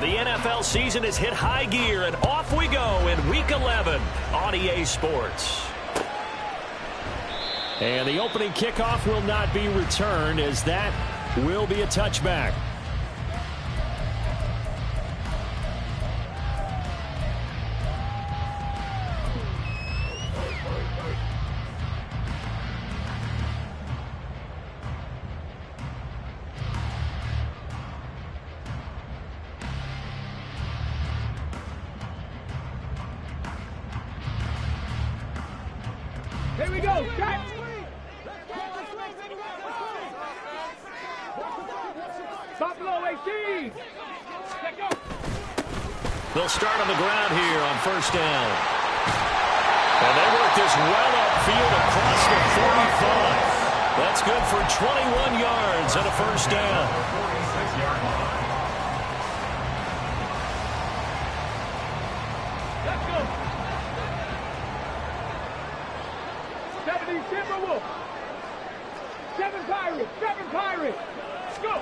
The NFL season has hit high gear, and off we go in Week 11 on EA Sports. And the opening kickoff will not be returned, as that will be a touchback. Here we go. Catch. Buffalo 18. They'll start on the ground here on first down. And they work this well upfield across the 45. That's good for 21 yards and a first down. Let's go. 70 Timberwolves. 7 Pirates. 7 Pirates. Let's go.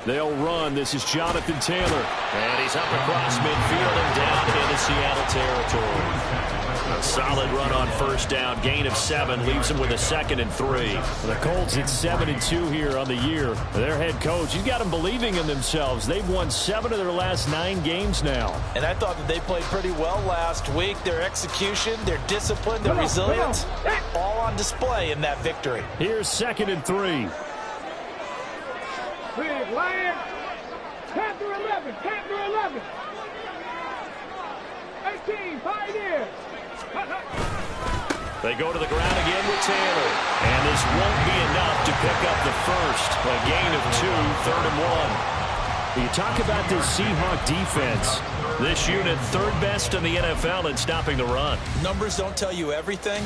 They'll run. This is Jonathan Taylor. And he's up across midfield and down into Seattle territory. A solid run on first down. Gain of 7 leaves him with a 2nd and 3. The Colts at 7-2 here on the year. Their head coach, he's got them believing in themselves. They've won 7 of their last 9 games now. And I thought that they played pretty well last week. Their execution, their discipline, their resilience, all on display in that victory. Here's 2nd and 3. Big Lion. 10 through 11. 10 through 11. 18 Pioneers. They go to the ground again with Taylor. And this won't be enough to pick up the first. A gain of 2, 3rd and 1. You talk about this Seahawk defense. This unit 3rd best in the NFL in stopping the run. Numbers don't tell you everything,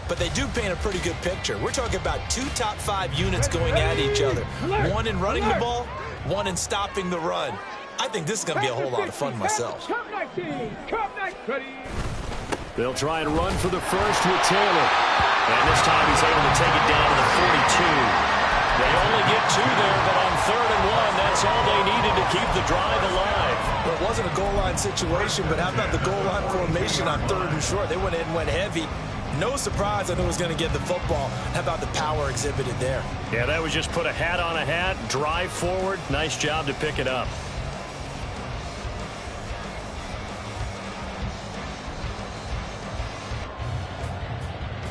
but they do paint a pretty good picture. We're talking about 2 top 5 units going at each other. One in running the ball, one in stopping the run. I think this is going to be a whole lot of fun myself. Come 19. Come 19. They'll try and run for the first with Taylor. And this time he's able to take it down to the 42. They only get 2 there, but on 3rd and 1, that's all they needed to keep the drive alive. Well, it wasn't a goal line situation, but how about the goal line formation on 3rd and short? They went in, went heavy. No surprise I knew it was going to get the football. How about the power exhibited there? Yeah, that was just put a hat on a hat, drive forward. Nice job to pick it up.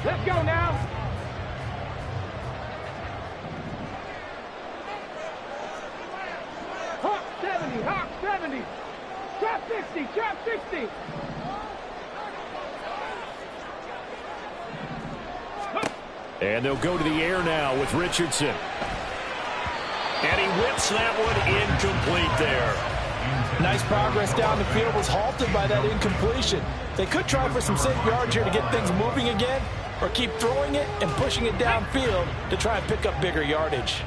Let's go now. Hawk 70. Hawk 70. Trap 60. Trap 60. And they'll go to the air now with Richardson. And he whips that one incomplete there. Nice progress down the field, was halted by that incompletion. They could try for some safe yards here to get things moving again, or keep throwing it and pushing it downfield to try and pick up bigger yardage.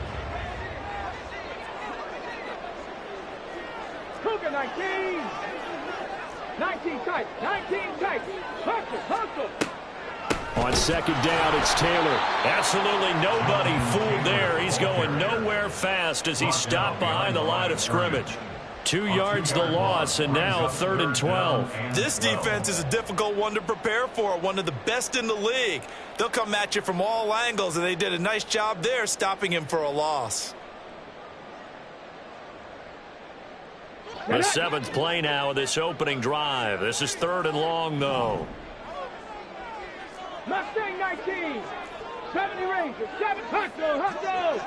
Cougar 19. 19 tight. 19 tight. Hustle. Hustle. On 2nd down, it's Taylor. Absolutely nobody fooled there. He's going nowhere fast as he's stopped behind the line of scrimmage. 2 yards the loss, and now 3rd and 12. This defense is a difficult one to prepare for, one of the best in the league. They'll come at you from all angles, and they did a nice job there stopping him for a loss. The 7th play now of this opening drive. This is 3rd and long, though. Mustang 19. 70 Rangers. 7 Hustle. Hustle.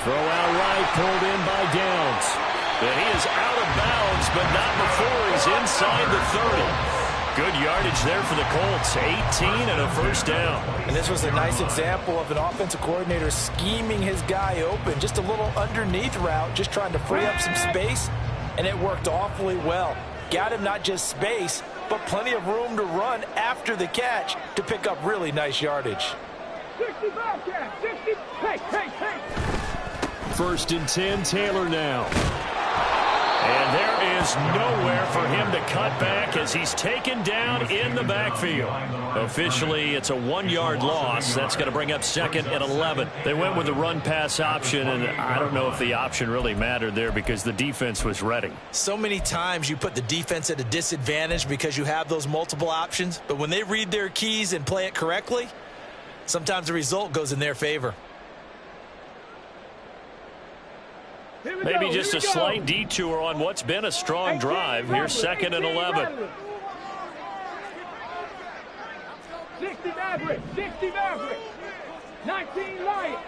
Throw out right, pulled in by Downs. And he is out of bounds, but not before he's inside the 30. Good yardage there for the Colts. 18 and a first down. And this was a nice example of an offensive coordinator scheming his guy open. Just a little underneath route, just trying to free up some space, and it worked awfully well. Got him not just space, but plenty of room to run after the catch to pick up really nice yardage. 65 catch. 60. Hey. 1st and 10, Taylor now. And there is nowhere for him to cut back as he's taken down in the backfield. Officially, it's a 1-yard loss. That's going to bring up 2nd and 11. They went with the run-pass option, and I don't know if the option really mattered there because the defense was ready. So many times you put the defense at a disadvantage because you have those multiple options, but when they read their keys and play it correctly, sometimes the result goes in their favor. Maybe just a slight detour on what's been a strong drive. Here's 2nd and 11. 60 Mavericks, 60 Mavericks, 19 Lions,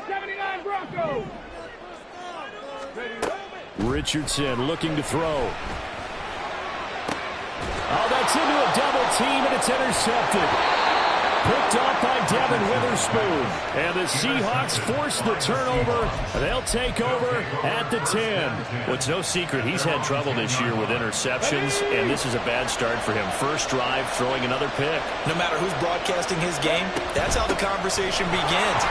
79 Broncos. Richardson looking to throw. Oh, that's into a double team, and it's intercepted. Picked off by Devin Witherspoon. And the Seahawks force the turnover. They'll take over at the 10. Well, it's no secret he's had trouble this year with interceptions, and this is a bad start for him. First drive, throwing another pick. No matter who's broadcasting his game, that's how the conversation begins.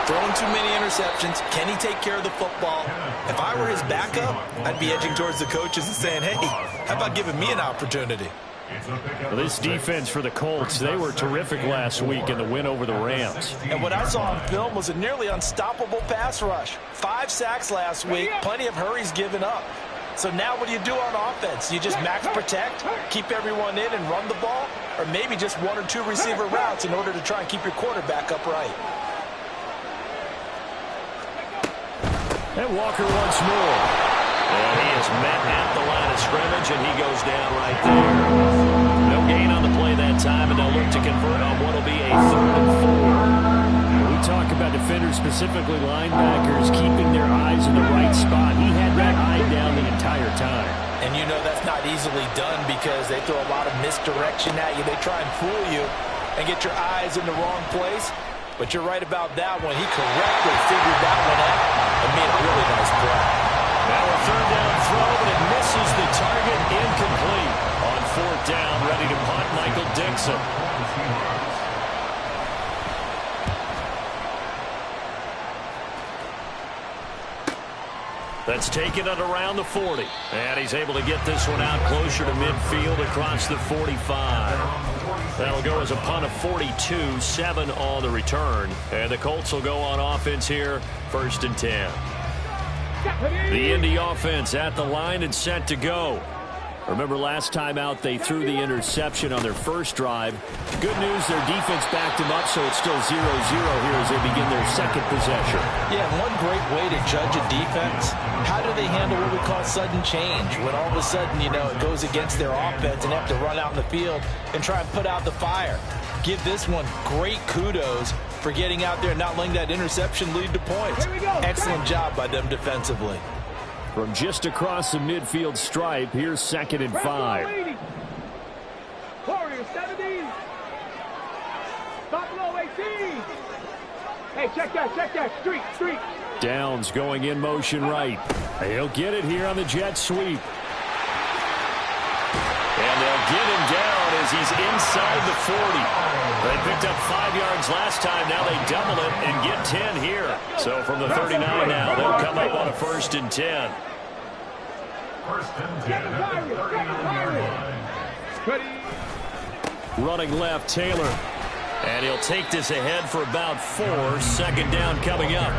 Throwing too many interceptions. Can he take care of the football? If I were his backup, I'd be edging towards the coaches and saying, hey, how about giving me an opportunity? Well, this defense for the Colts, they were terrific last week in the win over the Rams. And what I saw on film was a nearly unstoppable pass rush. 5 sacks last week, plenty of hurries given up. So now what do you do on offense? You just max protect, keep everyone in and run the ball, or maybe just 1 or 2 receiver routes in order to try and keep your quarterback upright. And Walker once more. And he is met at the line of scrimmage, and he goes down right there. No gain on the play that time, and they'll look to convert on what will be a 3rd and 4. We talk about defenders, specifically linebackers, keeping their eyes in the right spot. He had that eye down the entire time. And you know that's not easily done because they throw a lot of misdirection at you. They try and fool you and get your eyes in the wrong place. But you're right about that one. He correctly figured that one out and made a really nice play. Now a 3rd down throw, but it misses the target, incomplete. On 4th down, ready to punt, Michael Dixon. That's taken it around the 40. And he's able to get this one out closer to midfield across the 45. That'll go as a punt of 42, 7 on the return. And the Colts will go on offense here, 1st and 10. The Indy offense at the line and set to go. Remember last time out they threw the interception on their first drive. Good news, their defense backed them up, so it's still 0-0 here as they begin their 2nd possession. Yeah, one great way to judge a defense, how do they handle what we call sudden change? When all of a sudden, you know, it goes against their offense and they have to run out in the field and try and put out the fire. Give this one great kudos for getting out there and not letting that interception lead to points. Excellent job by them defensively. From just across the midfield stripe, here's 2nd and 5. Warriors 70. Buffalo 18. Hey, check that. Street. Downs going in motion right. He'll get it here on the jet sweep. And they'll get him down as he's inside the 40. They picked up 5 yards last time. Now they double it and get 10 here. So from the 39 now, they'll come up on a 1st and 10. Running left, Taylor. And he'll take this ahead for about 4. 2nd down coming up.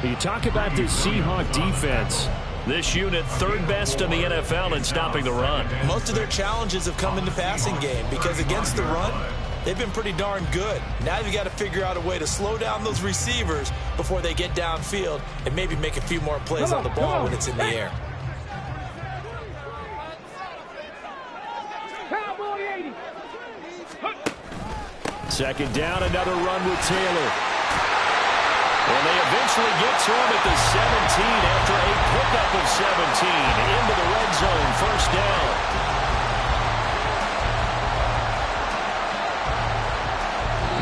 You talk about this Seahawk defense. This unit 3rd best in the NFL in stopping the run. Most of their challenges have come in the passing game because against the run, they've been pretty darn good. Now you've got to figure out a way to slow down those receivers before they get downfield and maybe make a few more plays on the ball when it's in the air. Cowboy 80. 2nd down, another run with Taylor. And they eventually get to him at the 17 after a pickup of 17 into the red zone. 1st down.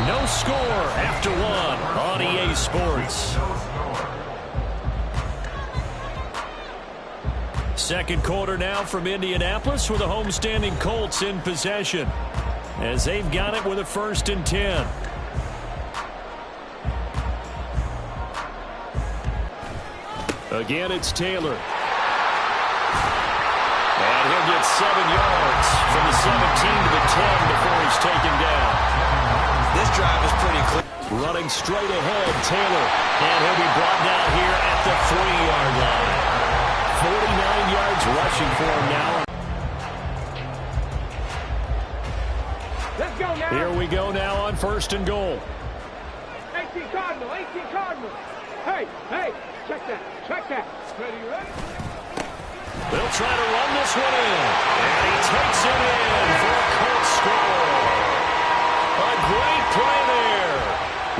No score after 1 on EA Sports. 2nd quarter now from Indianapolis with the homestanding Colts in possession as they've got it with a 1st and 10. Again, it's Taylor. And he'll get 7 yards from the 17 to the 10 before he's taken down. This drive is pretty clear. Running straight ahead, Taylor. And he'll be brought down here at the 3-yard line. 49 yards rushing for him now. Let's go now. Here we go now on 1st and goal. 18 Cardinal, 18 Cardinal. Hey, hey, check that, check that. Ready, ready? They'll try to run this one in. And he takes it in for a Colts score. A great play there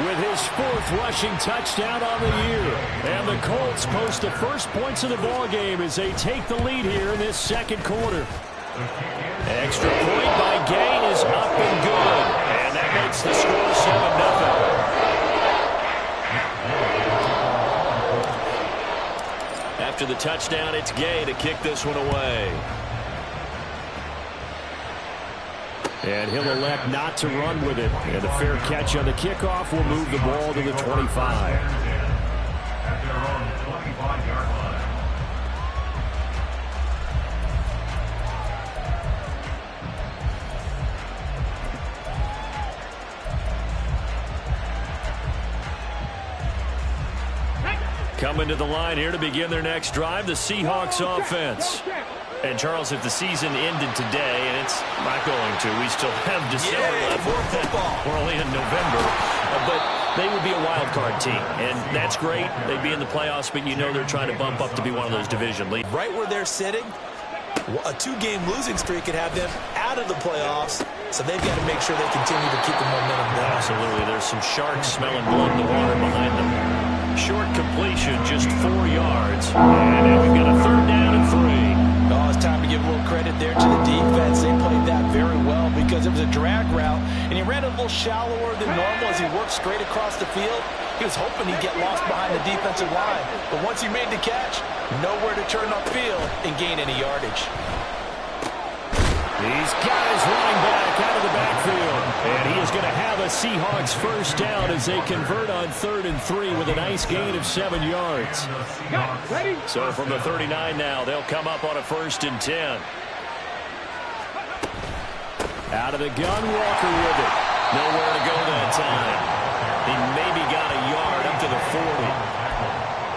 with his 4th rushing touchdown on the year. And the Colts post the first points of the ball game as they take the lead here in this 2nd quarter. Extra point by Gain is up and good. And that makes the score 7-0. After the touchdown, it's Gay to kick this one away. And he'll elect not to run with it. And a fair catch on the kickoff will move the ball to the 25. Coming to the line here to begin their next drive, the Seahawks offense. And, Charles, if the season ended today, and it's not going to, we still have December left. We're only in November. But they would be a wild card team, and that's great. They'd be in the playoffs, but you know they're trying to bump up to be one of those division leaders. Right where they're sitting, a 2-game losing streak could have them out of the playoffs, so they've got to make sure they continue to keep the momentum going. Absolutely. There's some sharks smelling blood in the water behind them. Short completion, just 4 yards. And now we've got a 3rd down and 3. Oh, it's time to give a little credit there to the defense. They played that very well because it was a drag route, and he ran a little shallower than normal as he worked straight across the field. He was hoping he'd get lost behind the defensive line, but once he made the catch, nowhere to turn upfield and gain any yardage. He's got his running back out of the backfield. And he is going to have a Seahawks 1st down as they convert on 3rd and 3 with a nice gain of 7 yards. So from the 39 now, they'll come up on a 1st and 10. Out of the gun, Walker with it. Nowhere to go that time. He maybe got a yard up to the 40.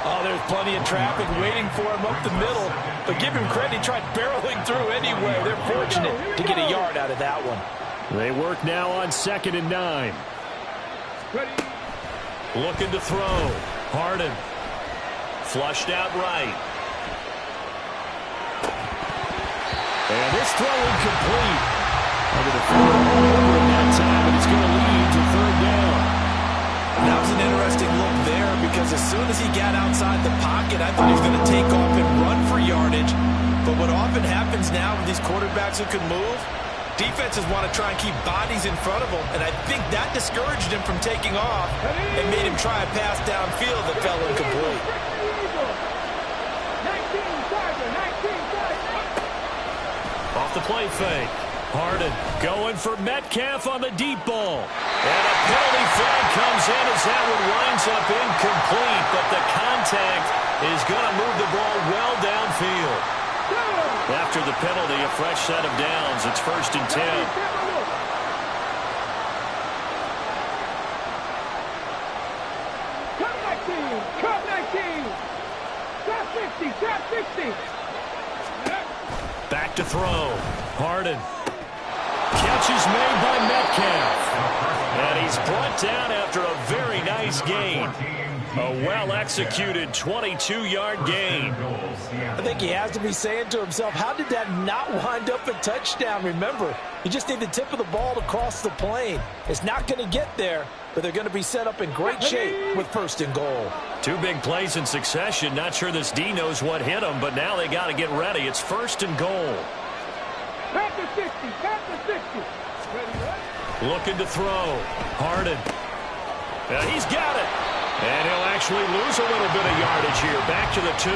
Oh, there's plenty of traffic waiting for him up the middle. But give him credit, he tried barreling through anyway. They're fortunate to get a yard out of that one. They work now on 2nd and 9. Looking to throw. Harden. Flushed out right. And this throw incomplete. Under the field over in that time, and it's going to lead to 3rd down. That was an interesting look there because as soon as he got outside the pocket, I thought he was going to take off and run for yardage. But what often happens now with these quarterbacks who can move, defenses want to try and keep bodies in front of them, and I think that discouraged him from taking off and made him try a pass downfield that fell incomplete. Off the play fake. Harden going for Metcalf on the deep ball. And a penalty flag comes in as that one winds up incomplete, but the contact is going to move the ball well downfield. After the penalty, a fresh set of downs. It's 1st and 10. Cut 19. Top 50, top 50. Back to throw. Harden. Catch is made by Metcalf. And he's brought down after a very nice gain. A well-executed 22-yard gain. I think he has to be saying to himself, how did that not wind up a touchdown? Remember, you just need the tip of the ball to cross the plane. It's not going to get there, but they're going to be set up in great shape with 1st and goal. 2 big plays in succession. Not sure this D knows what hit him, but now they got to get ready. It's 1st and goal. Back to 60, back to 60. Looking to throw. Harden. He's got it. And he'll actually lose a little bit of yardage here. Back to the 2.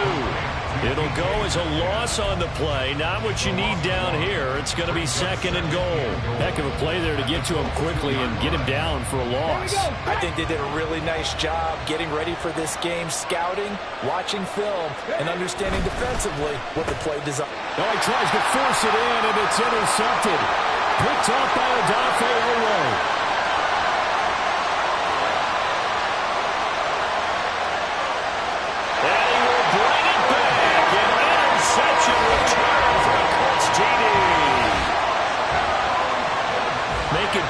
It'll go as a loss on the play. Not what you need down here. It's going to be 2nd and goal. Heck of a play there to get to him quickly and get him down for a loss. I think they did a really nice job getting ready for this game, scouting, watching film, and understanding defensively what the play design. Now he tries to force it in, and it's intercepted. Picked up by Odafe Oweh.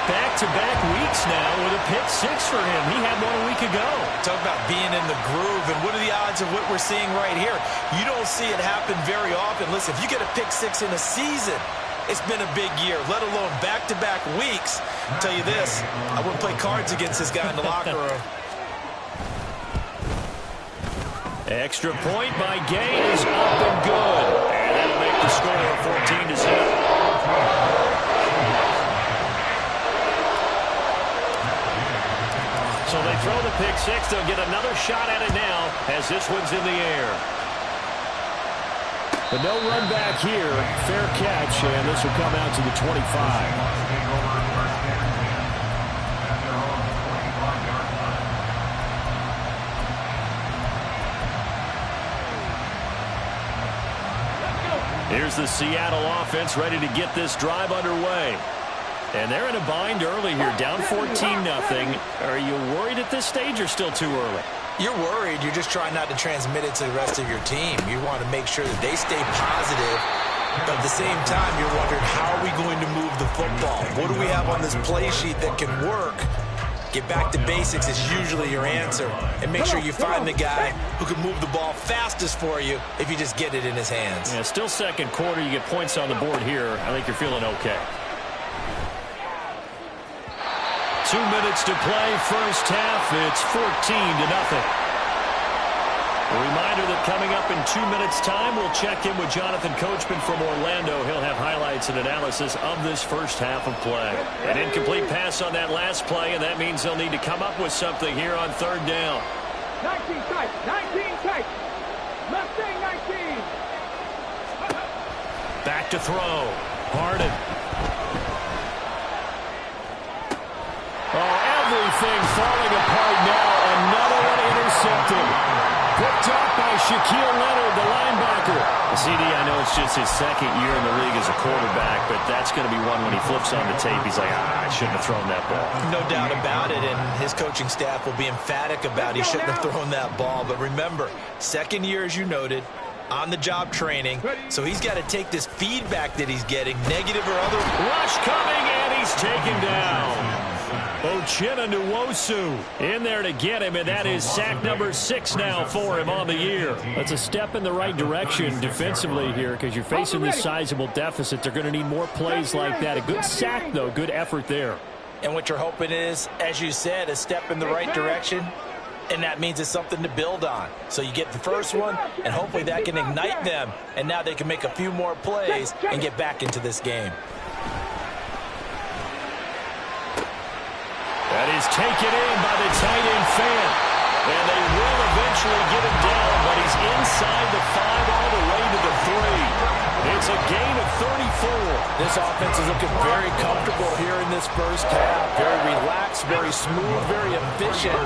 Back-to-back weeks now with a pick 6 for him. He had one a week ago. Talk about being in the groove, and what are the odds of what we're seeing right here? You don't see it happen very often. Listen, if you get a pick 6 in a season, it's been a big year, let alone back-to-back weeks. I'll tell you this, I wouldn't play cards against this guy in the locker room. Extra point by Gay is up and good. And that'll make the score 14-7. So they throw the pick 6. They'll get another shot at it now as this one's in the air. But no run back here. Fair catch, and this will come out to the 25. Here's the Seattle offense ready to get this drive underway. And they're in a bind early here, down 14-0. Are you worried at this stage or still too early? You're worried. You're just trying not to transmit it to the rest of your team. You want to make sure that they stay positive. But at the same time, you're wondering, how are we going to move the football? What do we have on this play sheet that can work? Get back to basics is usually your answer. And make sure you find the guy who can move the ball fastest for you if you just get it in his hands. Yeah, still second quarter. You get points on the board here. I think you're feeling okay. 2 minutes to play, first half. It's 14-0. A reminder that coming up in 2 minutes' time, we'll check in with Jonathan Coachman from Orlando. He'll have highlights and analysis of this first half of play. An incomplete pass on that last play, and that means they'll need to come up with something here on 3rd down. 19 tight, 19 tight. Mustang 19. Back to throw. Harden. Oh, everything falling apart now. Another one intercepted. Picked up by Shaquille Leonard, the linebacker. CD, I know it's just his 2nd year in the league as a quarterback, but that's going to be one when he flips on the tape. He's like, I shouldn't have thrown that ball. No doubt about it, and his coaching staff will be emphatic about he shouldn't have thrown that ball. But remember, 2nd year, as you noted, on-the-job training, so he's got to take this feedback that he's getting, negative or other. Rush coming, and he's taken down. Uchenna Nwosu in there to get him, and that is sack number 6 now for him on the year. That's a step in the right direction defensively here because you're facing this sizable deficit. They're going to need more plays like that. A good sack, though. Good effort there. And what you're hoping is, as you said, a step in the right direction, and that means it's something to build on. So you get the first one, and hopefully that can ignite them, and now they can make a few more plays and get back into this game. That is taken in by the tight end Fant. And they will eventually get him down, but he's inside the 5 all the way to the 3. It's a gain of 34. This offense is looking very comfortable here in this first half. Very relaxed, very smooth, very efficient.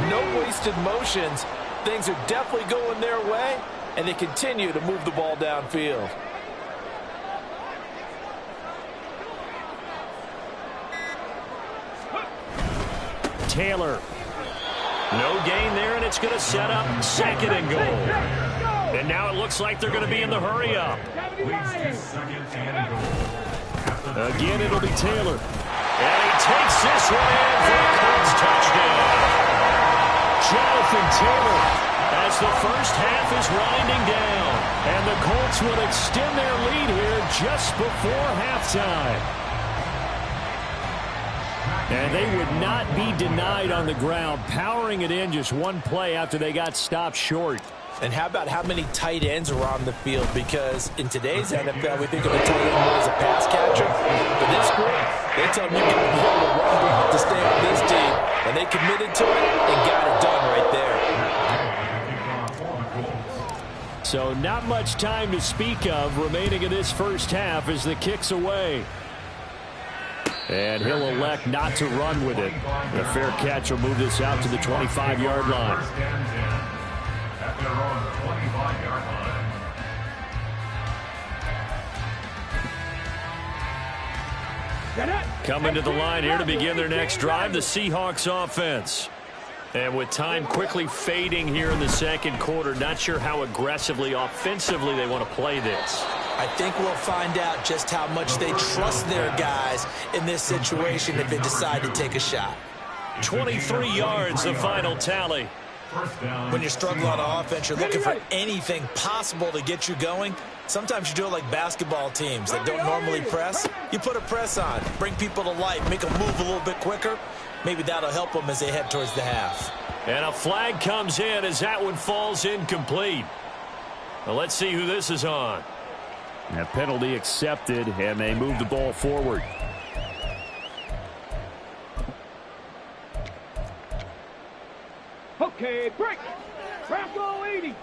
No wasted motions. Things are definitely going their way, and they continue to move the ball downfield. Taylor. No gain there, and it's going to set up 2nd and goal. And now it looks like they're going to be in the hurry-up. Again, it'll be Taylor. And he takes this one in for a Colts touchdown. Jonathan Taylor, as the first half is winding down. And the Colts will extend their lead here just before halftime. And they would not be denied on the ground, powering it in just one play after they got stopped short. And how about how many tight ends are on the field? Because in today's NFL, we think of a tight end more as a pass catcher. But this group, they tell them you got to be able to run block to stay on this team. And they committed to it and got it done right there. So not much time to speak of remaining in this first half as the kick's away. And he'll elect not to run with it. A fair catch will move this out to the 25-yard line. Coming to the line here to begin their next drive, the Seahawks offense. And with time quickly fading here in the second quarter, not sure how aggressively, offensively they want to play this. I think we'll find out just how much they trust their guys in this situation if they decide to take a shot. 23 yards, the final tally. When you're struggling on offense, you're looking for anything possible to get you going. Sometimes you do it like basketball teams that don't normally press. You put a press on, bring people to life, make them move a little bit quicker. Maybe that'll help them as they head towards the half. And a flag comes in as that one falls incomplete. Well, let's see who this is on. A penalty accepted, and they move the ball forward. Okay, break. Bravo 80.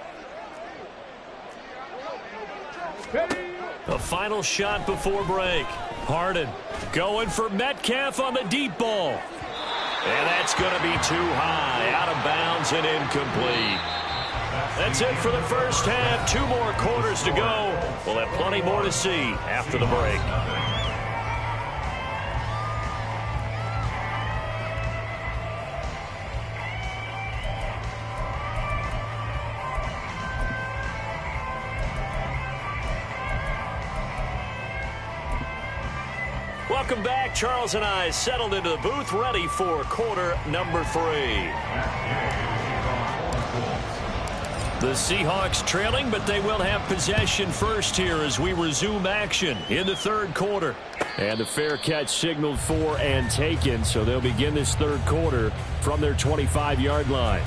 The final shot before break. Harden going for Metcalf on the deep ball. And that's going to be too high, out of bounds and incomplete. That's it for the first half. 2 more quarters to go. We'll have plenty more to see after the break. Welcome back. Charles and I settled into the booth, ready for quarter number 3. The Seahawks trailing, but they will have possession first here as we resume action in the third quarter. And the fair catch signaled for and taken, so they'll begin this third quarter from their 25-yard line.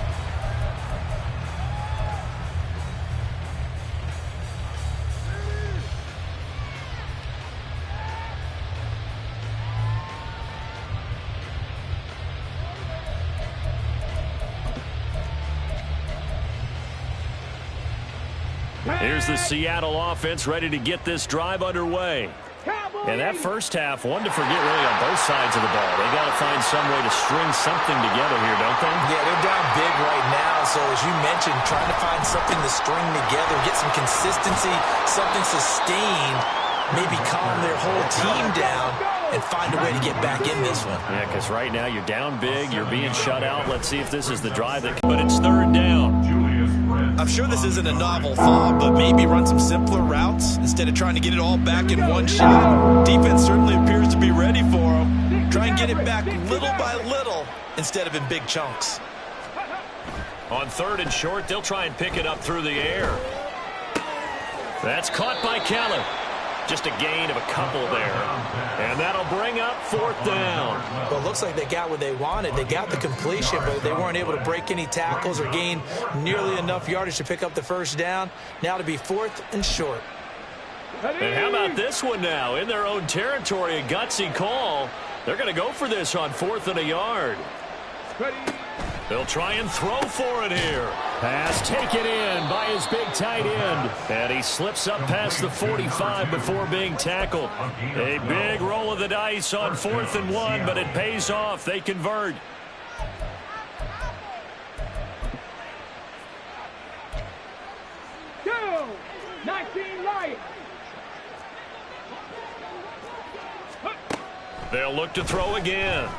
Here's the Seattle offense ready to get this drive underway. And that first half, one to forget really on both sides of the ball. They got to find some way to string something together here, don't they? Yeah, they're down big right now. So as you mentioned, trying to find something to string together, get some consistency, something sustained, maybe calm their whole team down and find a way to get back in this one. Yeah, because right now you're down big, you're being shut out. Let's see if this is the drive that. But it's third down. I'm sure this isn't a novel thought, but maybe run some simpler routes instead of trying to get it all back in one shot. Defense certainly appears to be ready for them. Try and get it back little by little instead of in big chunks. On third and short, they'll try and pick it up through the air. That's caught by Keller. Just a gain of a couple there. And that'll bring up fourth down. Well, it looks like they got what they wanted. They got the completion, but they weren't able to break any tackles or gain nearly enough yardage to pick up the first down. Now to be fourth and short. And how about this one now? In their own territory, a gutsy call. They're going to go for this on fourth and a yard. They'll try and throw for it here. Pass taken in by his big tight end. And he slips up past the 45 before being tackled. A big roll of the dice on 4th and 1, but it pays off. They convert. Go! 19 Lions. They'll look to throw again.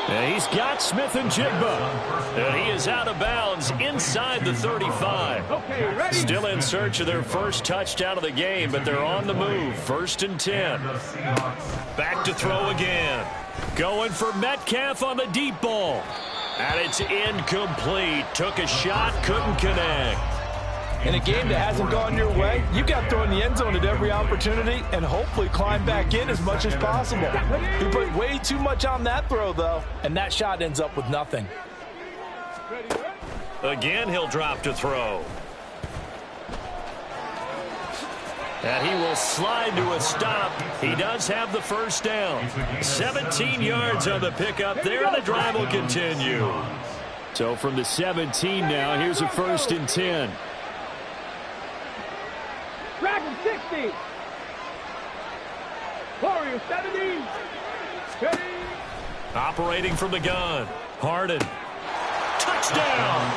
And he's got Smith and Jigba. And he is out of bounds inside the 35. Okay, ready? Still in search of their first touchdown of the game, but they're on the move. 1st and 10. Back to throw again. Going for Metcalf on the deep ball. And it's incomplete. Took a shot, couldn't connect. In a game that hasn't gone your way, you've got to throw in the end zone at every opportunity and hopefully climb back in as much as possible. He put way too much on that throw, though, and that shot ends up with nothing. Again, he'll drop to throw. And he will slide to a stop. He does have the first down. 17 yards on the pickup there, and the drive will continue. So from the 17 now, here's a 1st and 10. Dragon 60. Warrior 70. Ready. Operating from the gun. Harden. Touchdown.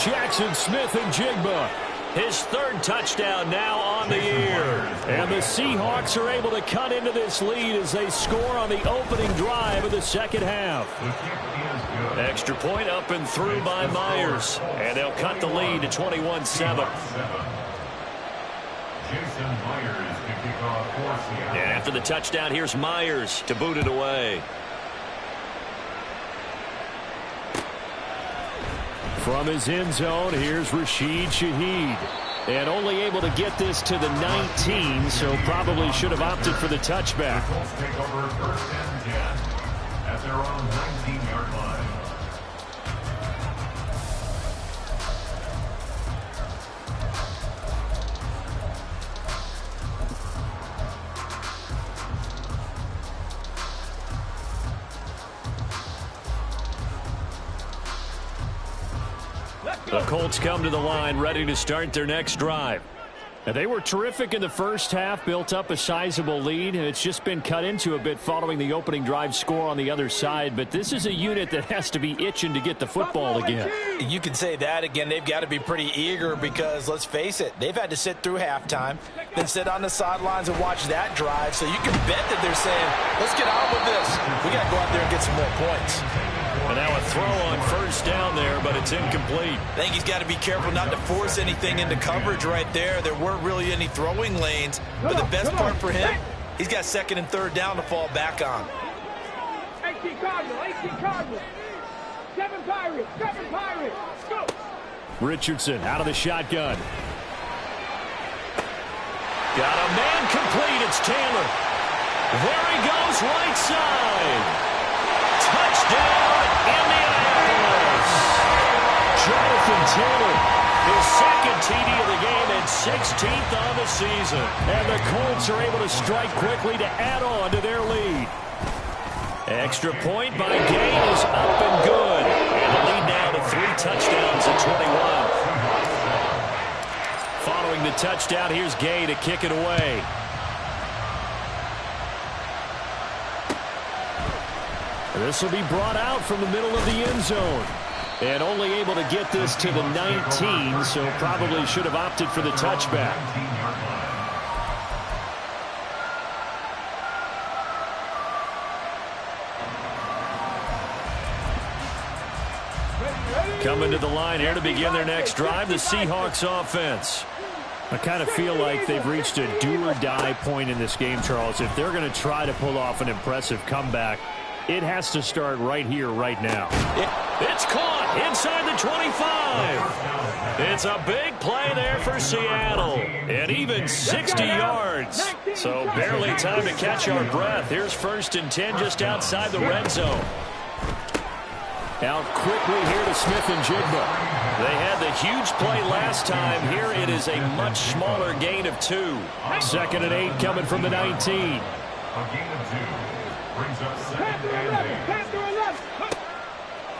Jackson Smith-Njigba. His 3rd touchdown now on the year. And the Seahawks are able to cut into this lead as they score on the opening drive of the 2nd half. Extra point up and through by Myers. And they'll cut the lead to 21-7. And after the touchdown, here's Myers to boot it away. From his end zone, here's Rashid Shaheed. And only able to get this to the 19, so probably should have opted for the touchback. Take over 1st and 10 at their own 19-yard line. The Colts come to the line ready to start their next drive. And they were terrific in the 1st half, built up a sizable lead, and it's just been cut into a bit following the opening drive score on the other side. But this is a unit that has to be itching to get the football again. You can say that again. They've got to be pretty eager because, let's face it, they've had to sit through halftime, then sit on the sidelines and watch that drive. So you can bet that they're saying, let's get on with this. We got to go out there and get some more points. And now a throw on 1st down there, but it's incomplete. I think he's got to be careful not to force anything into coverage right there. There weren't really any throwing lanes. But the best part for him, he's got 2nd and 3rd down to fall back on. 18 Cardinal, 18 Cardinal. 7 Pirates, 7 Pirates. Go. Richardson out of the shotgun. Got a man complete. It's Taylor. There he goes, right side. Touchdown, Indianapolis. Jonathan Taylor, his 2nd TD of the game and 16th on the season. And the Colts are able to strike quickly to add on to their lead. Extra point by Gay is up and good. And the lead now to 3 touchdowns at 21. Following the touchdown, here's Gay to kick it away. This will be brought out from the middle of the end zone. And only able to get this to the 19, so probably should have opted for the touchback. Coming to the line here to begin their next drive, the Seahawks offense. I kind of feel like they've reached a do-or-die point in this game, Charles. If they're going to try to pull off an impressive comeback, it has to start right here, right now. It's caught inside the 25. It's a big play there for Seattle. And even 60 yards. So barely time to catch our breath. Here's 1st and 10 just outside the red zone. Out quickly here to Smith-Njigba. They had the huge play last time. Here it is a much smaller gain of 2. 2nd and 8 coming from the 19. A gain of 2 brings up 2nd and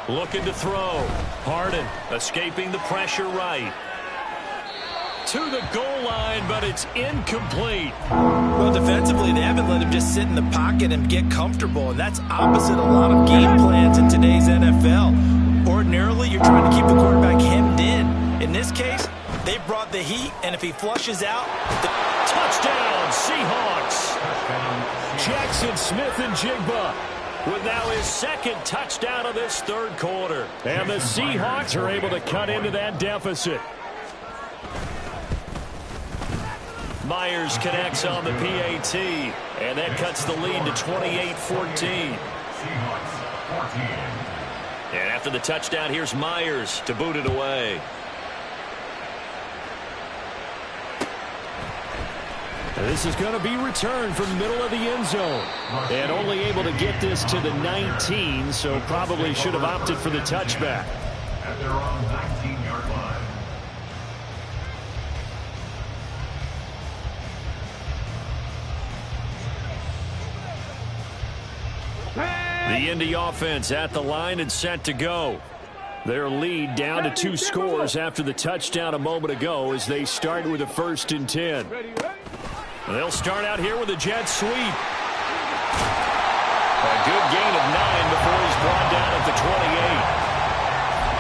8. Looking to throw. Harden escaping the pressure right. To the goal line, but it's incomplete. Well, defensively, they haven't let him just sit in the pocket and get comfortable, and that's opposite a lot of game plans in today's NFL. Ordinarily, you're trying to keep the quarterback hemmed in. In this case, they brought the heat, and if he flushes out, touchdown, Seahawks. Jackson Smith-Njigba with now his 2nd touchdown of this 3rd quarter. And the Seahawks are able to cut into that deficit. Myers connects on the PAT, and that cuts the lead to 28-14. And after the touchdown, here's Myers to boot it away. This is going to be returned from the middle of the end zone. And only able to get this to the 19, so probably should have opted for the touchback. At their own 19-yard line. The Indy offense at the line and set to go. Their lead down to 2 scores after the touchdown a moment ago as they start with a 1st and 10. They'll start out here with a jet sweep. A good gain of 9 before he's brought down at the 28.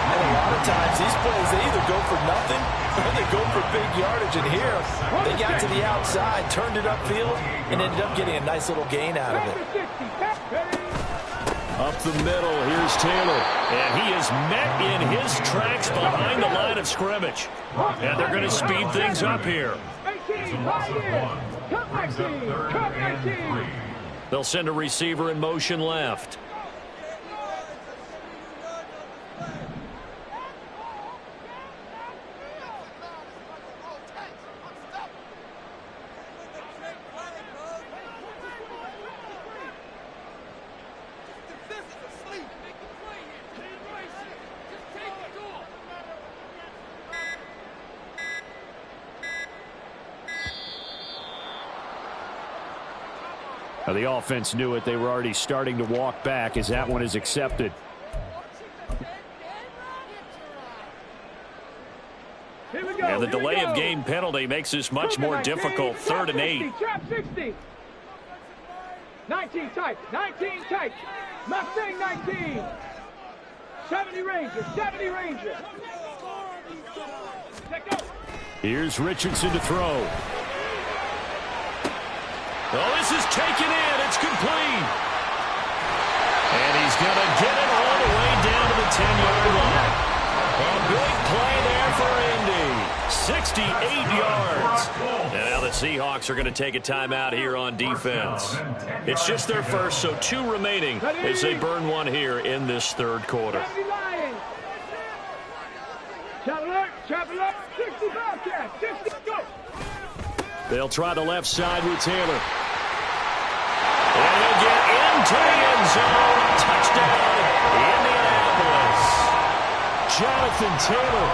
And a lot of times these plays, they either go for nothing or they go for big yardage. And here, they got to the outside, turned it upfield, and ended up getting a nice little gain out of it. Up the middle, here's Taylor. And he is met in his tracks behind the line of scrimmage. And they're going to speed things up here. They'll send a receiver in motion left. The offense knew it. They were already starting to walk back as that one is accepted. And the delay of game penalty makes this much more difficult. 3rd and 8. Trap 60. 19 tight. 19 tight. Mustang 19. 70 Ranger. 70 Ranger. Here's Richardson to throw. Oh, this is taken in. It's complete. And he's going to get it all the way down to the 10-yard line. A big play there for Indy. 68 yards. Now the Seahawks are going to take a timeout here on defense. It's just their first, so 2 remaining as they burn one here in this 3rd quarter. Travel up. 60 Bobcat. 60, go. They'll try the left side with Taylor. And he'll get into the end zone. Touchdown, Indianapolis. Jonathan Taylor,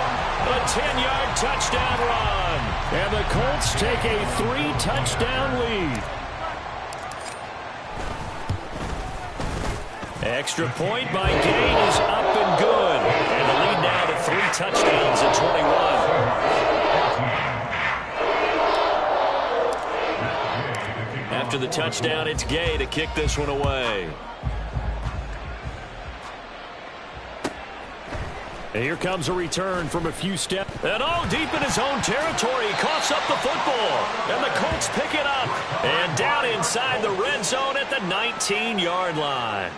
a 10-yard touchdown run. And the Colts take a 3-touchdown lead. Extra point by Gay is up and good. And the lead now to 3 touchdowns at 21. After the touchdown, it's Gay to kick this one away. And here comes a return from a few steps. And all deep in his own territory, he coughs up the football. And the Colts pick it up. And down inside the red zone at the 19-yard line.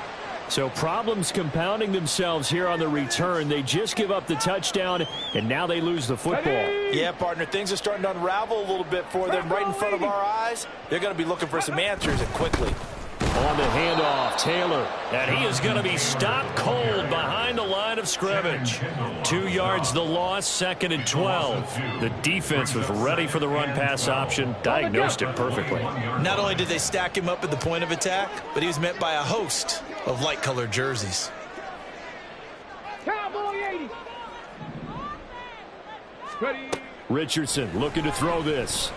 So problems compounding themselves here on the return. They just give up the touchdown, and now they lose the football. Yeah, partner, things are starting to unravel a little bit for them right in front of our eyes. They're going to be looking for some answers, and quickly. On the handoff, Taylor. And he is going to be stopped cold behind the line of scrimmage. 2 yards the loss, 2nd and 12. The defense was ready for the run-pass option, diagnosed it perfectly. Not only did they stack him up at the point of attack, but he was met by a host of light-colored jerseys. Cowboy 80. Ready. Richardson looking to throw this.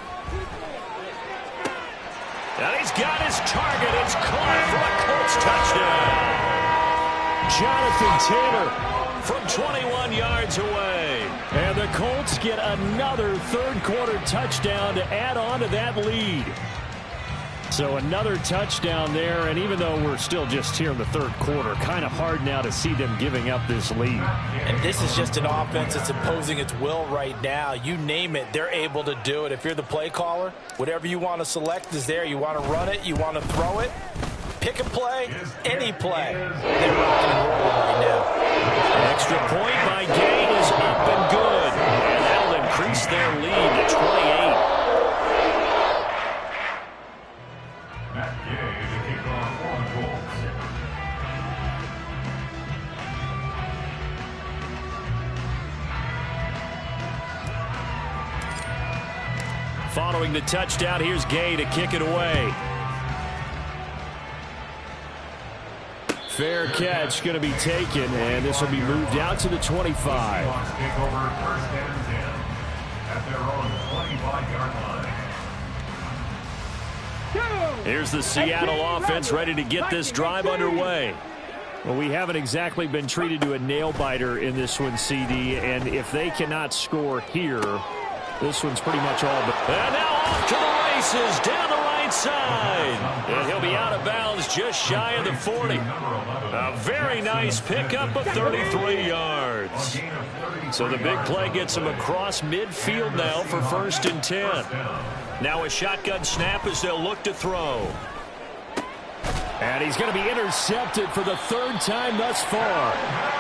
And he's got his target. It's caught for a Colts touchdown. Jonathan Taylor from 21 yards away. And the Colts get another 3rd quarter touchdown to add on to that lead. So another touchdown there, and even though we're still just here in the 3rd quarter, kind of hard now to see them giving up this lead. And this is just an offense that's imposing its will right now. You name it, they're able to do it. If you're the play caller, whatever you want to select is there. You want to run it, you want to throw it, pick a play, any play. They're rocking and rolling right now. An extra point by Gay is up and good. And that'll increase their lead to 28. Following the touchdown, here's Gay to kick it away. Fair catch going to be taken, and this will be moved out to the 25. Here's the Seattle offense ready to get this drive underway. Well, we haven't exactly been treated to a nail-biter in this one, CD, and if they cannot score here, this one's pretty much all but. And now off to the races, down the right side. And he'll be out of bounds just shy of the 40. A very nice pickup of 33 yards. So the big play gets him across midfield now for 1st and 10. Now a shotgun snap as they'll look to throw. And he's going to be intercepted for the 3rd time thus far.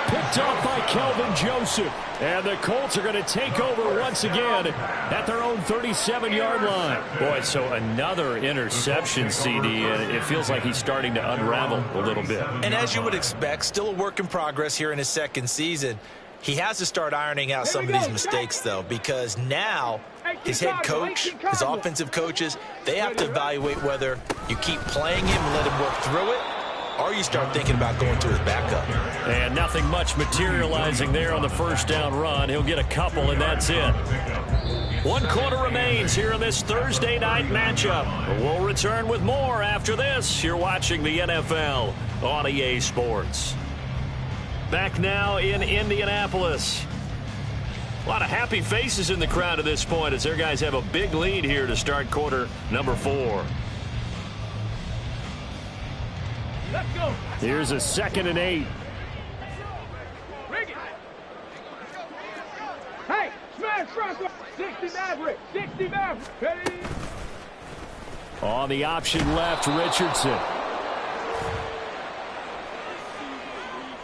Picked off by Kelvin Joseph. And the Colts are going to take over once again at their own 37-yard line. Boy, so another interception, CD, and it feels like he's starting to unravel a little bit. And as you would expect, still a work in progress here in his 2nd season. He has to start ironing out some of these mistakes, though, because now his head coach, his offensive coaches, they have to evaluate whether you keep playing him and let him work through it, or you start thinking about going to his backup. And nothing much materializing there on the 1st down run. He'll get a couple, and that's it. 1 quarter remains here in this Thursday night matchup. We'll return with more after this. You're watching the NFL on EA Sports. Back now in Indianapolis. A lot of happy faces in the crowd at this point as their guys have a big lead here to start quarter number 4. Let's go. Here's a 2nd and 8. Bring it. Hey, smash front. 60 Maverick. 60 Maverick. Ready? On the option left, Richardson.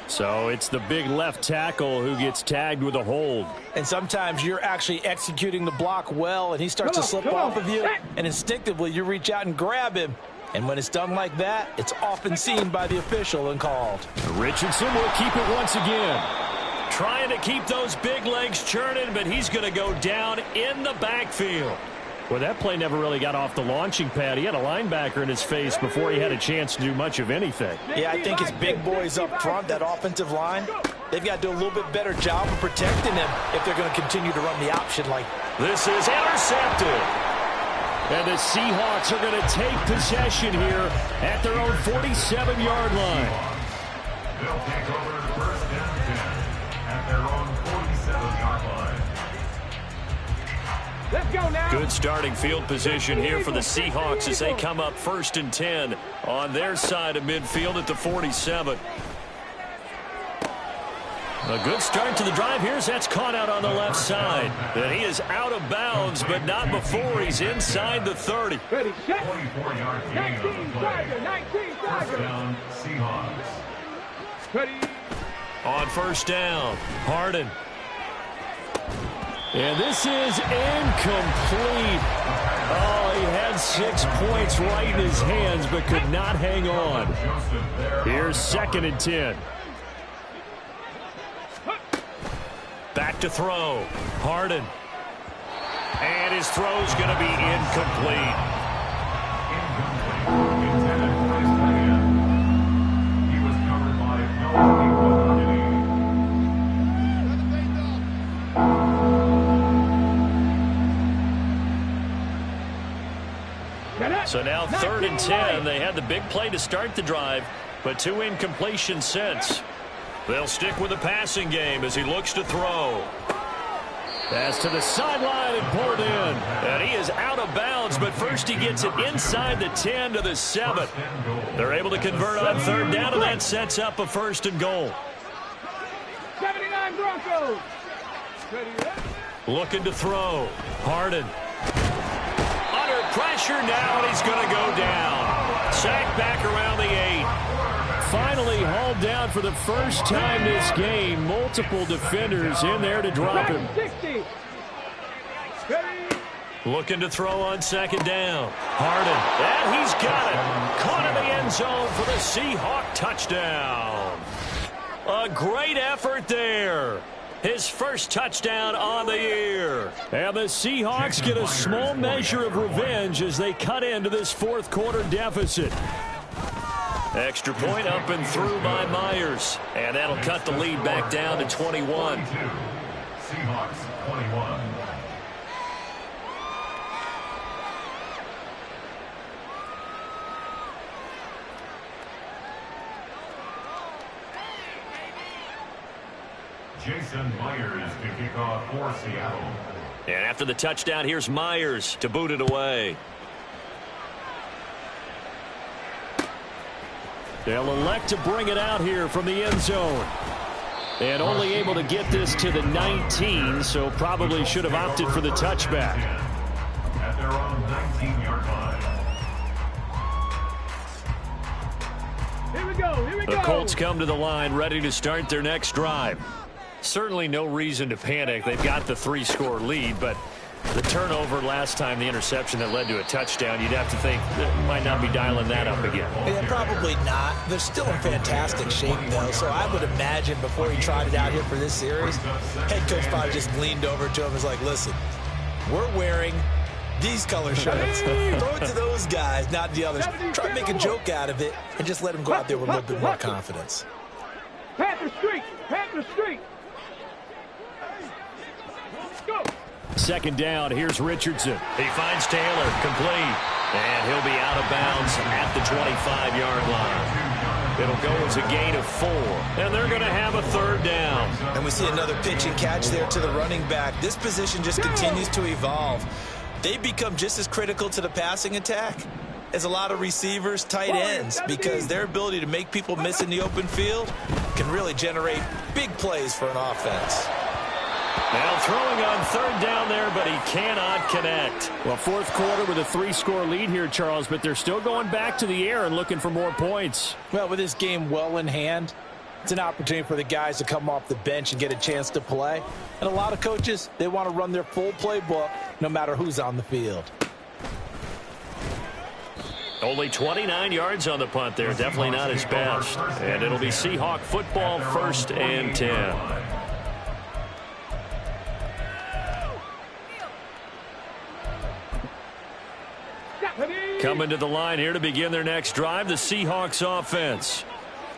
So it's the big left tackle who gets tagged with a hold. And sometimes you're actually executing the block well, and he starts to slip off of you, and instinctively you reach out and grab him. And when it's done like that, it's often seen by the official and called. Richardson will keep it once again. Trying to keep those big legs churning, but he's going to go down in the backfield. Well, that play never really got off the launching pad. He had a linebacker in his face before he had a chance to do much of anything. Yeah, I think his big boys up front, that offensive line, they've got to do a little bit better job of protecting him if they're going to continue to run the option like. This is intercepted. And the Seahawks are going to take possession here at their own 47-yard line. They'll take over 1st and 10 at their own 47-yard line. Let's go now. Good starting field position here for the Seahawks as they come up 1st and 10 on their side of midfield at the 47. A good start to the drive here as that's caught out on the left side. And he is out of bounds, but not before he's inside the 30. Ready, set. 44-yard gain 19 on the play. Tiger, 19 First Tiger. down, Seahawks. Ready. On 1st down, Harden. And this is incomplete. Oh, he had 6 points right in his hands, but could not hang on. Here's 2nd and 10. Back to throw. Harden. And his throw's going to be incomplete. Intended for his tight end. He was covered by Melvin Kinney. So now 3rd and 10. They had the big play to start the drive, but 2 incompletions since. They'll stick with the passing game as he looks to throw. Pass to the sideline and pulled in. And he is out of bounds, but first he gets it inside the 10 to the 7. They're able to convert on 3rd down, and that sets up a 1st and goal. 79 Broncos. Ready, ready. Looking to throw. Harden. Under pressure now, and he's going to go down. Sacked back around the 8. Finally hauled down for the first time this game. Multiple defenders in there to drop him. 60. Ready. Looking to throw on 2nd down. Harden. And he's got it. Caught in the end zone for the Seahawk touchdown. A great effort there. His first touchdown on the year. And the Seahawks get a small measure of revenge as they cut into this 4th quarter deficit. Extra point up and through by Myers. And that'll cut the lead back down to 21. Seahawks 21. Jason Myers to kick off for Seattle. And after the touchdown, here's Myers to boot it away. They'll elect to bring it out here from the end zone. And only able to get this to the 19, so probably should have opted for the touchback. At their own 19-yard line. Here we go, here we go. The Colts come to the line ready to start their next drive. Certainly no reason to panic. They've got the 3-score lead, but the turnover last time, the interception that led to a touchdown, you'd have to think that might not be dialing that up again. Yeah, probably not. They're still in fantastic shape, though, so I would imagine before he tried it out here for this series, head coach probably just leaned over to him and was like, listen, we're wearing these color shirts. Throw it to those guys, not the others. Try to make a joke out of it and just let them go out there with a little bit more confidence. Panther Street, Panther Street. Go. Second down, here's Richardson. He finds Taylor, complete. And he'll be out of bounds at the 25-yard line. It'll go as a gain of 4. And they're going to have a third down. And we see another pitch and catch there to the running back. This position just continues to evolve. They become just as critical to the passing attack as a lot of receivers, tight ends, because their ability to make people miss in the open field can really generate big plays for an offense. Now throwing on third down there, but he cannot connect. Well, fourth quarter with a 3-score lead here, Charles, but they're still going back to the air and looking for more points. Well, with this game well in hand, it's an opportunity for the guys to come off the bench and get a chance to play. And a lot of coaches, they want to run their full playbook no matter who's on the field. Only 29 yards on the punt there. Definitely not his best. And it'll be Seahawk football, 1st and 10. Coming to the line here to begin their next drive, the Seahawks offense.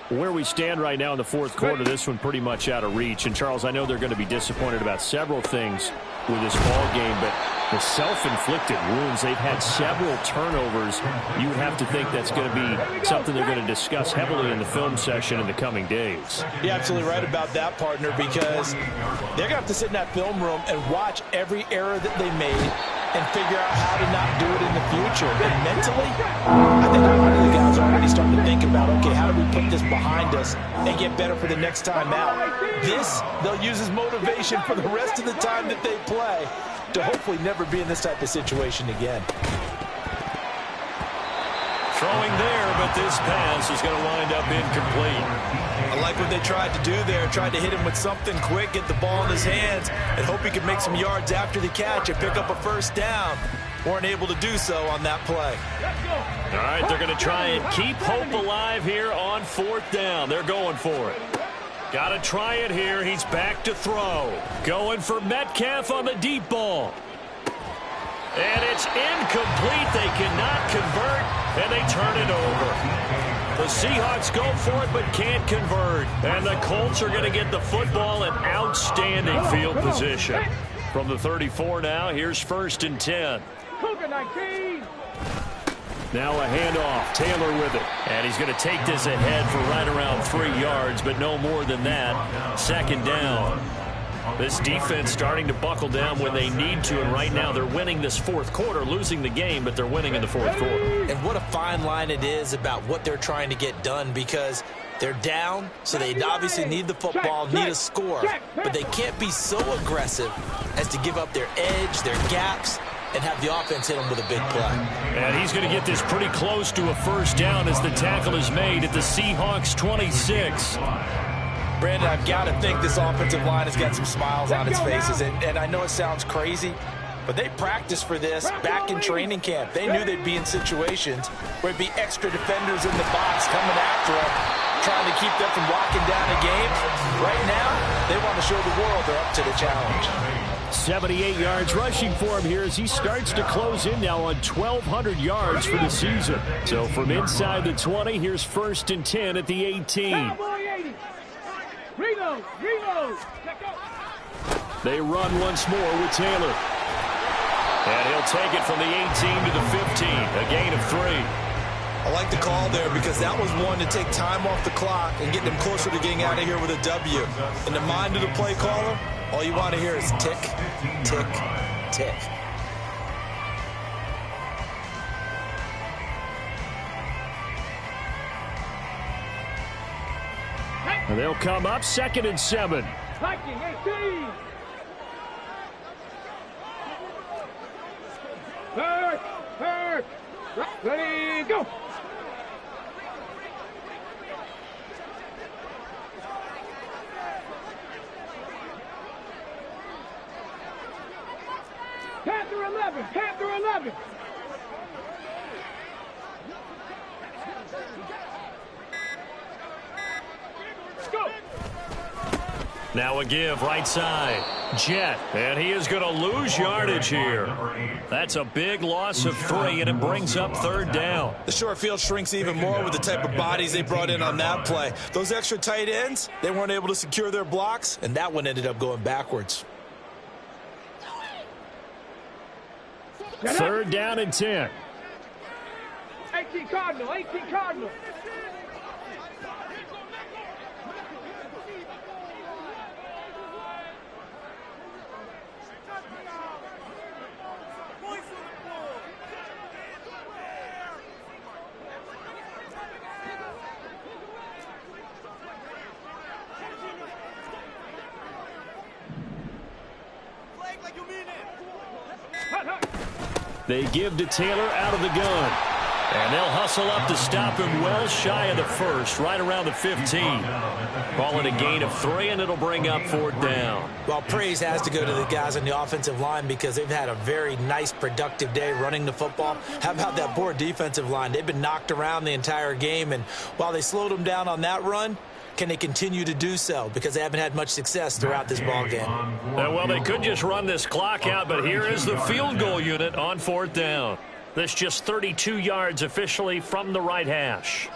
Where we stand right now in the fourth quarter, this one pretty much out of reach. And, Charles, I know they're going to be disappointed about several things with this ball game, but the self-inflicted wounds, they've had several turnovers. You would have to think that's going to be something they're going to discuss heavily in the film session in the coming days. You're absolutely right about that, partner, because they're going to have to sit in that film room and watch every error that they made and figure out how to not do it in the future. And mentally, I think a lot of the guys are already starting to think about, okay, how do we put this behind us and get better for the next time out? This, they'll use as motivation for the rest of the time that they play to hopefully never be in this type of situation again. Throwing there, but this pass is going to wind up incomplete. I like what they tried to do there. Tried to hit him with something quick, get the ball in his hands, and hope he could make some yards after the catch and pick up a first down. Weren't able to do so on that play. All right, they're going to try and keep hope alive here on 4th down. They're going for it. Got to try it here. He's back to throw. Going for Metcalf on the deep ball. And it's incomplete. They cannot convert, and they turn it over. The Seahawks go for it but can't convert. And the Colts are going to get the football in outstanding field position. From the 34 now, here's 1st and 10. Cougar 19. Now a handoff. Taylor with it. And he's going to take this ahead for right around 3 yards, but no more than that. 2nd down. This defense starting to buckle down when they need to, and right now they're winning this fourth quarter, losing the game, but they're winning in the fourth quarter. And what a fine line it is about what they're trying to get done, because they're down, so they obviously need the football, need a score, but they can't be so aggressive as to give up their edge, their gaps, and have the offense hit them with a big play. And he's going to get this pretty close to a first down as the tackle is made at the Seahawks 26. Brandon, I've got to think this offensive line has got some smiles on its faces, and I know it sounds crazy, but they practiced for this back in training camp. They knew they'd be in situations where it'd be extra defenders in the box coming after them, trying to keep them from locking down a game. Right now, they want to show the world they're up to the challenge. 78 yards rushing for him here as he starts to close in now on 1,200 yards for the season. So from inside the 20, here's 1st and 10 at the 18. Reload, reload. They run once more with Taylor. And he'll take it from the 18 to the 15, a gain of 3. I like the call there because that was one to take time off the clock and get them closer to getting out of here with a W. In the mind of the play caller, all you want to hear is tick, tick, tick. And they'll come up 2nd and 7. Viking 18. Third. Ready, go. Panther 11. Panther 11. Go. Now a give right side. Jet, and he is going to lose yardage here. That's a big loss of 3, and it brings up 3rd down. The short field shrinks even more with the type of bodies they brought in on that play. Those extra tight ends, they weren't able to secure their blocks, and that one ended up going backwards. 3rd down and 10. 18 Cardinal. 18 Cardinal. They give to Taylor out of the gun. And they'll hustle up to stop him well shy of the 1st, right around the 15. Call it a gain of 3, and it'll bring up 4th down. Well, praise has to go to the guys on the offensive line because they've had a very nice, productive day running the football. How about that poor defensive line? They've been knocked around the entire game, and while they slowed them down on that run, can they continue to do so? Because they haven't had much success throughout this ball game. Well, they could just run this clock out, but here is the field goal unit on 4th down. This just 32 yards officially from the right hash.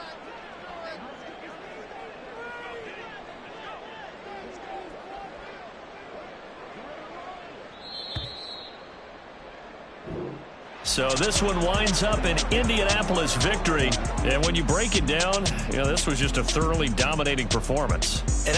So this one winds up an Indianapolis victory. And when you break it down, this was just a thoroughly dominating performance. And